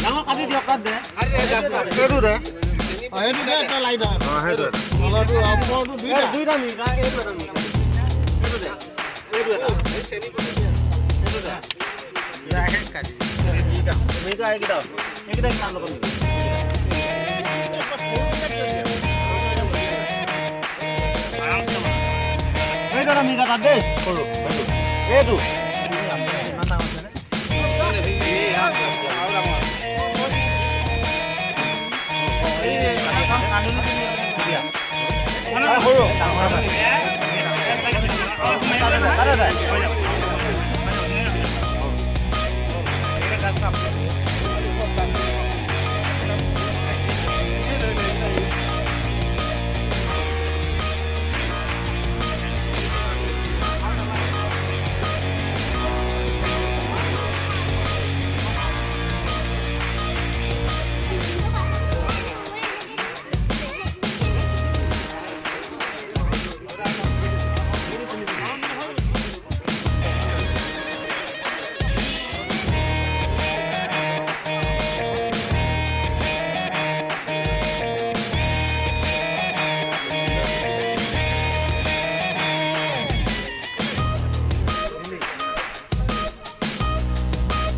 ডাঙৰ কাটি দিয়ক কাট দে এইটো দে সেইটো দে এটা লাই দে সেইটো তলটো ওপৰটো দুইটা মিকা এইটো এটা মিকা এইটো দে এইটো এটা এইটো দে ৰাখে কাটি মিকা এইকেইটা কিমান ল'ব এইটো এটা মিকা কাট দেই সৰু এইটো সৰু